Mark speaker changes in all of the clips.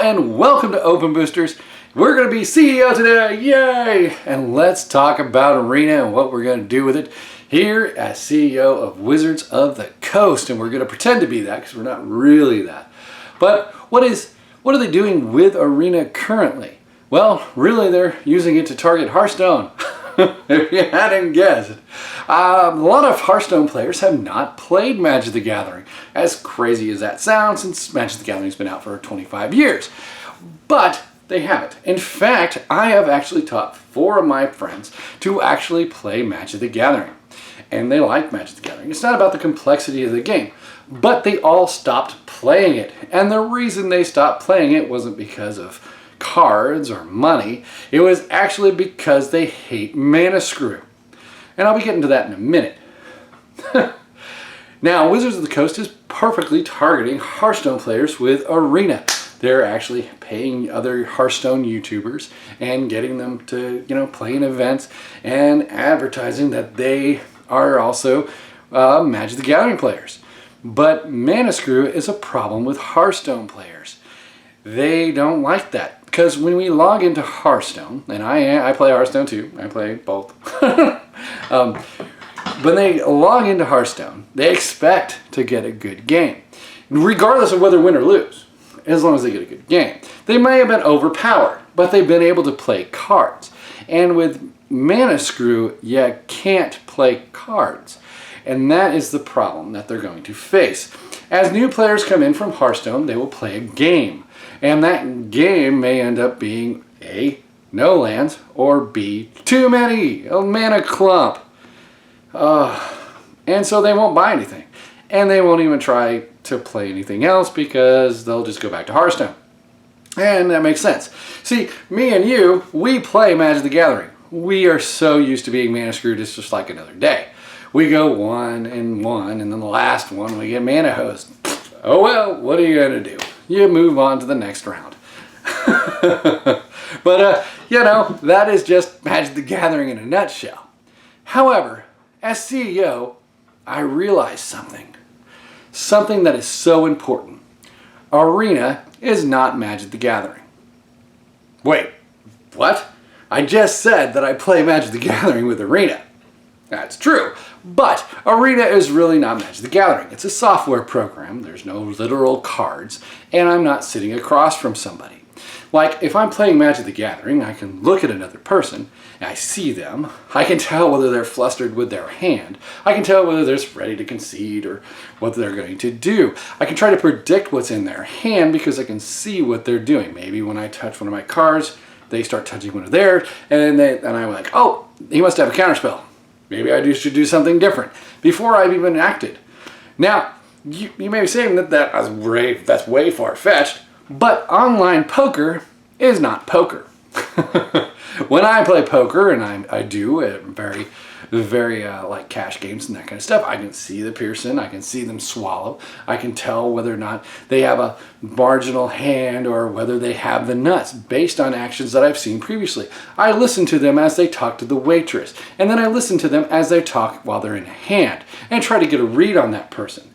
Speaker 1: and welcome to Open Boosters. We're going to be CEO today, yay! And let's talk about Arena and what we're going to do with it here as CEO of Wizards of the Coast. And we're going to pretend to be that because we're not really that. But what are they doing with Arena currently? Well, really they're using it to target Hearthstone. If you hadn't guessed. A lot of Hearthstone players have not played Magic the Gathering, as crazy as that sounds, since Magic the Gathering's been out for 25 years. But they haven't. In fact, I have actually taught 4 of my friends to actually play Magic the Gathering. And they like Magic the Gathering. It's not about the complexity of the game, but they all stopped playing it. And the reason they stopped playing it wasn't because of cards or money. It was actually because they hate mana screw. And I'll be getting to that in a minute. Now, Wizards of the Coast is perfectly targeting Hearthstone players with Arena. They're actually paying other Hearthstone YouTubers and getting them to, play in events and advertising that they are also Magic the Gathering players. But mana screw is a problem with Hearthstone players. They don't like that. Because when we log into Hearthstone, and I play Hearthstone too, I play both. When they log into Hearthstone, they expect to get a good game. Regardless of whether win or lose, as long as they get a good game. They may have been overpowered, but they've been able to play cards. And with mana screw, you can't play cards. And that is the problem that they're going to face. As new players come in from Hearthstone, they will play a game. And that game may end up being A, no lands, or B, too many, a mana clump. And so they won't buy anything. And they won't even try to play anything else because they'll just go back to Hearthstone. And that makes sense. See, me and you, we play Magic the Gathering. We are so used to being mana screwed, it's just like another day. We go 1 and 1, and then the last one we get mana hosed. Oh well, what are you going to do? You move on to the next round. But, that is just Magic the Gathering in a nutshell. However, as CEO, I realized something. Something that is so important. Arena is not Magic the Gathering. Wait, what? I just said that I play Magic the Gathering with Arena. That's true, but Arena is really not Magic the Gathering. It's a software program, there's no literal cards, and I'm not sitting across from somebody. Like, if I'm playing Magic the Gathering, I can look at another person, and I see them, I can tell whether they're flustered with their hand, I can tell whether they're ready to concede or what they're going to do. I can try to predict what's in their hand because I can see what they're doing. Maybe when I touch one of my cards, they start touching one of theirs, and I'm like, oh, he must have a counterspell. Maybe I should do something different before I've even acted. Now, you may be saying that's way far-fetched, but online poker is not poker. When I play poker, and I do very like cash games and that kind of stuff, I can see the person, I can see them swallow, I can tell whether or not they have a marginal hand or whether they have the nuts based on actions that I've seen previously. I listen to them as they talk to the waitress, and then I listen to them as they talk while they're in hand and try to get a read on that person.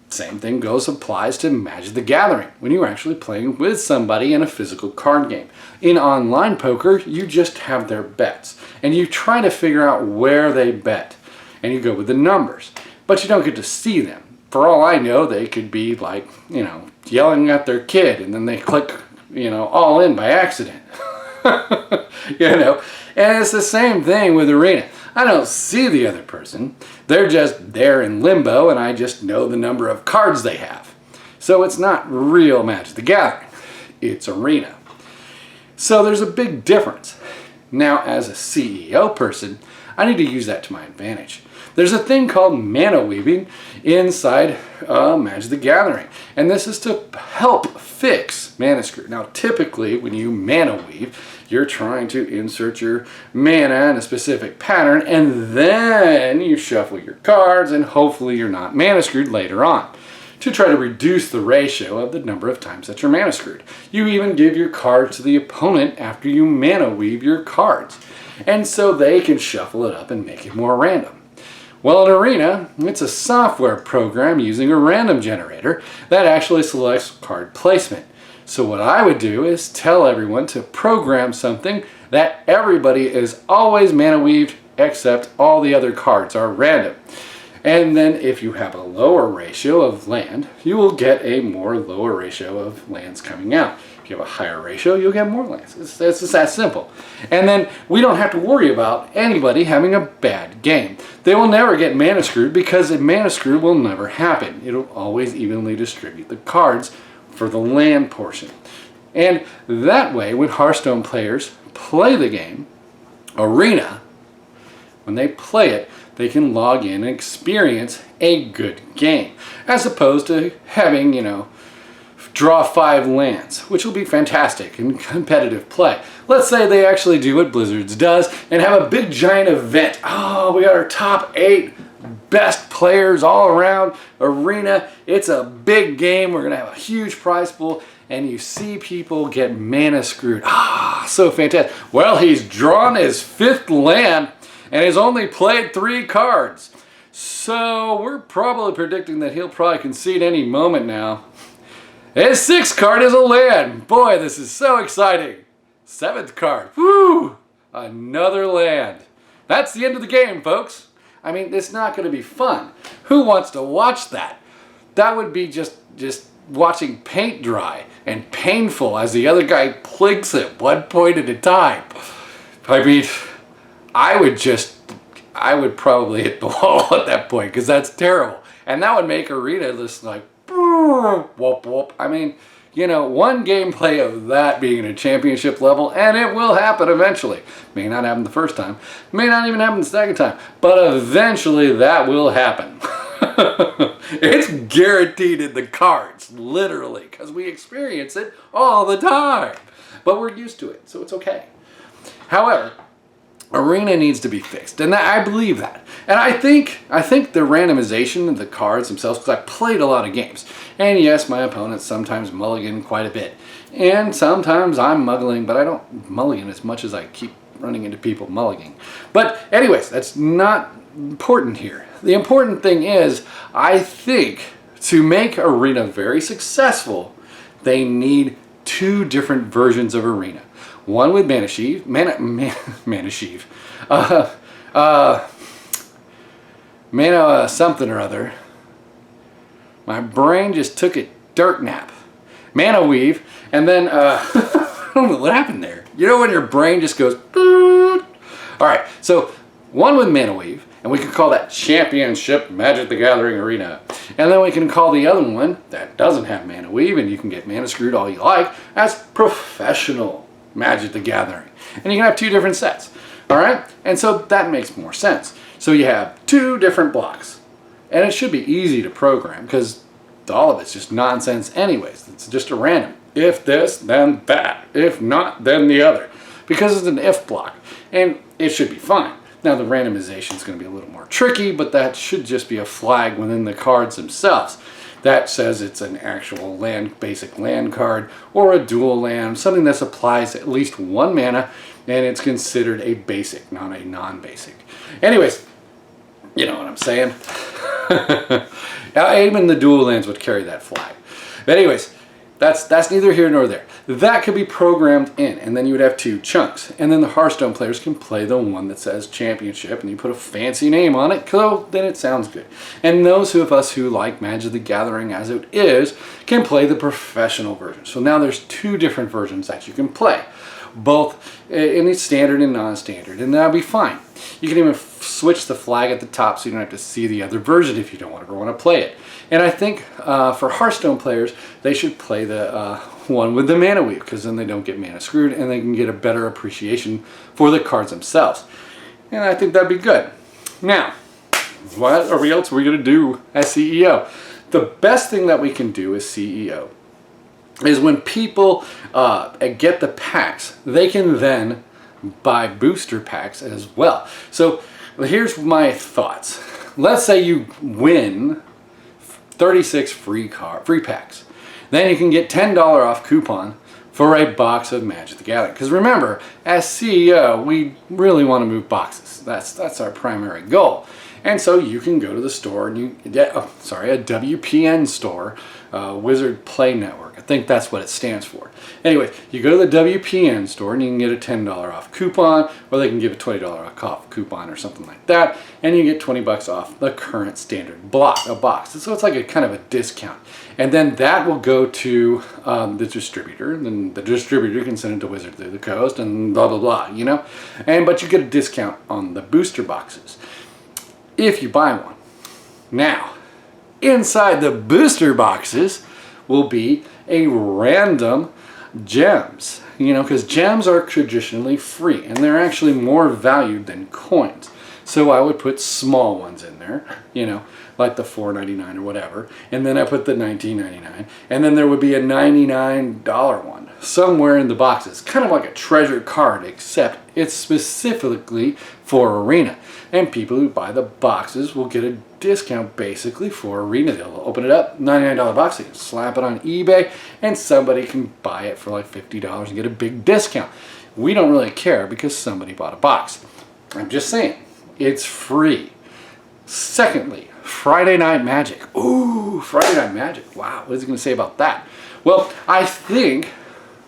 Speaker 1: Same thing applies to Magic the Gathering when you're actually playing with somebody in a physical card game. In online poker, you just have their bets and you try to figure out where they bet and you go with the numbers, but you don't get to see them. For all I know, they could be like, yelling at their kid and then they click, all in by accident. And it's the same thing with Arena. I don't see the other person. They're just there in limbo and I just know the number of cards they have. So it's not real Magic the Gathering. It's Arena. So there's a big difference. Now, as a CEO person, I need to use that to my advantage. There's a thing called mana weaving inside Magic the Gathering. And this is to help fix mana screw. Now, typically, when you mana weave, you're trying to insert your mana in a specific pattern, and then you shuffle your cards, and hopefully you're not mana screwed later on, to try to reduce the ratio of the number of times that you're mana screwed. You even give your cards to the opponent after you mana weave your cards, and so they can shuffle it up and make it more random. Well, in Arena, it's a software program using a random generator that actually selects card placement. So what I would do is tell everyone to program something that everybody is always mana weaved, except all the other cards are random. And then if you have a lower ratio of land, you will get a more lower ratio of lands coming out. If you have a higher ratio, you'll get more lands. It's just that simple. And then we don't have to worry about anybody having a bad game. They will never get mana screwed because a mana screw will never happen. It'll always evenly distribute the cards for the land portion. And that way, when Hearthstone players play the game, Arena, when they play it, they can log in and experience a good game, as opposed to having, draw 5 lands, which will be fantastic in competitive play. Let's say they actually do what Blizzards does and have a big giant event. Oh, we got our top 8 best players all around Arena. It's a big game. We're gonna have a huge prize pool, and you see people get mana screwed. So fantastic. Well, he's drawn his 5th land and he's only played 3 cards. So we're probably predicting that he'll probably concede any moment now. His 6th card is a land. Boy, this is so exciting. 7th card. Woo! Another land. That's the end of the game, folks. I mean, it's not going to be fun. Who wants to watch that? That would be just watching paint dry and painful as the other guy plinks it 1 point at a time. I mean, I would probably hit the wall at that point because that's terrible. And that would make Arena just like, whoop, whoop. I mean, one gameplay of that being at a championship level, and it will happen eventually. May not happen the first time, may not even happen the second time, but eventually that will happen. It's guaranteed in the cards, literally, because we experience it all the time. But we're used to it, so it's okay. However, Arena needs to be fixed, and I believe that. And I think the randomization of the cards themselves, because I played a lot of games, and yes, my opponents sometimes mulligan quite a bit, and sometimes I'm muggling, but I don't mulligan as much as I keep running into people mulliganing. But anyways, that's not important here. The important thing is, I think to make Arena very successful, they need 2 different versions of Arena. One with Mana Sheave, Mana something or other. My brain just took a dirt nap. Mana Weave, and then, I don't know what happened there. When your brain just goes, alright, so one with Mana Weave, and we can call that Championship Magic the Gathering Arena. And then we can call the other one that doesn't have Mana Weave, and you can get mana screwed all you like, as Professional Magic the Gathering. And you can have 2 different sets. Alright? And so that makes more sense. So you have 2 different blocks. And it should be easy to program because all of it's just nonsense anyways. It's just a random. If this, then that. If not, then the other. Because it's an if block. And it should be fine. Now the randomization is going to be a little more tricky, but that should just be a flag within the cards themselves. That says it's an actual basic land card, or a dual land, something that supplies at least 1 mana, and it's considered a basic, not a non-basic. Anyways, you know what I'm saying. Even the dual lands would carry that flag. But anyways, that's neither here nor there. That could be programmed in, and then you would have 2 chunks. And then the Hearthstone players can play the one that says Championship, and you put a fancy name on it, so then it sounds good. And those of us who like Magic the Gathering as it is, can play the professional version. So now there's 2 different versions that you can play, both in the standard and non-standard, and that'll be fine. You can even switch the flag at the top so you don't have to see the other version if you don't ever want to play it. And I think for Hearthstone players, they should play the one with the Mana Weave, because then they don't get mana screwed and they can get a better appreciation for the cards themselves. And I think that'd be good. Now, what else are we going to do as CEO? The best thing that we can do as CEO is when people get the packs, they can then buy booster packs as well. So here's my thoughts. Let's say you win 36 free packs. Then you can get $10 off coupon for a box of Magic the Gathering. Because remember, as CEO, we really want to move boxes. That's our primary goal. And so you can go to the store and a WPN store, Wizard Play Network, I think that's what it stands for. Anyway, you go to the WPN store and you can get a $10 off coupon, or they can give a $20 off coupon or something like that, and you get 20 bucks off the current standard box. So it's like a kind of a discount. And then that will go to the distributor, and then the distributor can send it to Wizards of the Coast and blah, blah, blah, you know? But you get a discount on the booster boxes if you buy one. Now, inside the booster boxes will be a random gems, you know, because gems are traditionally free and they're actually more valued than coins. So I would put small ones in there, you know, like the $4.99 or whatever, and then I put the $19.99, and then there would be a $99 one somewhere in the boxes, kind of like a treasure card, except it's specifically for Arena. And people who buy the boxes will get a discount basically for Arena. They'll open it up, $99 box, they can slap it on eBay, and somebody can buy it for like $50 and get a big discount. We don't really care because somebody bought a box. I'm just saying, it's free. Secondly, Friday Night Magic. Ooh, Friday Night Magic. Wow, what is he going to say about that? Well, I think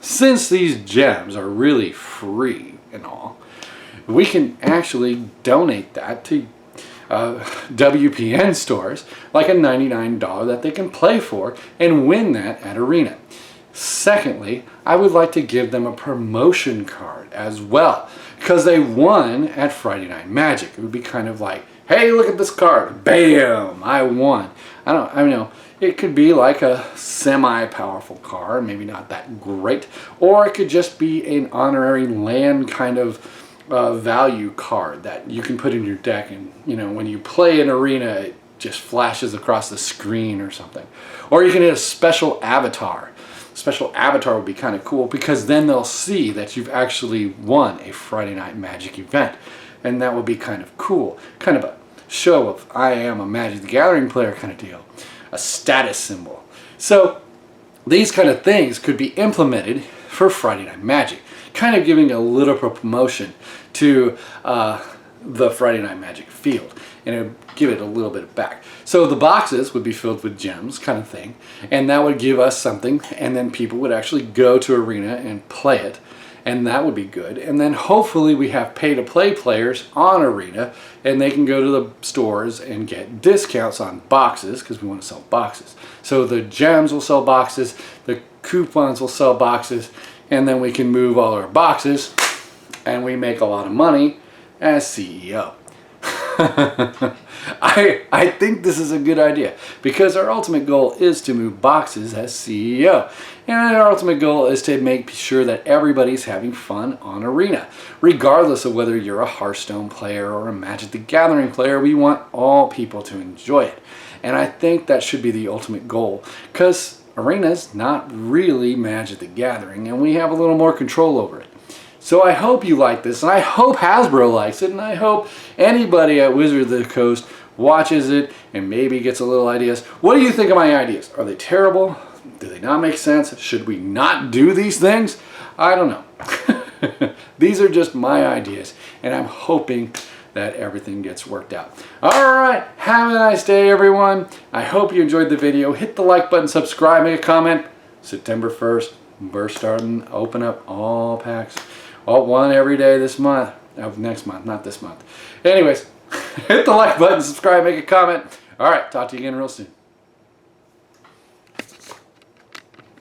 Speaker 1: since these gems are really free and all, we can actually donate that to WPN stores, like a $99 that they can play for and win that at Arena. Secondly, I would like to give them a promotion card as well, because they won at Friday Night Magic. It would be kind of like, hey, look at this card. Bam, I won. I know, it could be like a semi-powerful card, maybe not that great, or it could just be an honorary land kind of value card that you can put in your deck, and you know, when you play an Arena, it just flashes across the screen or something. Or you can get a special avatar. Special avatar would be kind of cool, because then they'll see that you've actually won a Friday Night Magic event, and that would be kind of cool, kind of a show of I am a Magic the Gathering player kind of deal, a status symbol. So these kind of things could be implemented for Friday Night Magic, kind of giving a little promotion to the Friday Night Magic field, and it would give it a little bit back. So the boxes would be filled with gems kind of thing, and that would give us something, and then people would actually go to Arena and play it, and that would be good. And then hopefully we have pay-to-play players on Arena, and they can go to the stores and get discounts on boxes, because we want to sell boxes. So the gems will sell boxes, the coupons will sell boxes, and then we can move all our boxes, and we make a lot of money as CEO. I think this is a good idea, because our ultimate goal is to move boxes as CEO, and our ultimate goal is to make sure that everybody's having fun on Arena, regardless of whether you're a Hearthstone player or a Magic the Gathering player. We want all people to enjoy it, and I think that should be the ultimate goal, because Arena's not really Magic the Gathering, and we have a little more control over it. So I hope you like this, and I hope Hasbro likes it, and I hope anybody at Wizards of the Coast watches it and maybe gets a little ideas. What do you think of my ideas? Are they terrible? Do they not make sense? Should we not do these things? I don't know. These are just my ideas, and I'm hoping that everything gets worked out. Alright, have a nice day, everyone. I hope you enjoyed the video. Hit the like button, subscribe, make a comment. September 1st, we're starting to open up all packs. Well, one every day this month. Next month, not this month. Anyways, hit the like button, subscribe, make a comment. Alright, talk to you again real soon.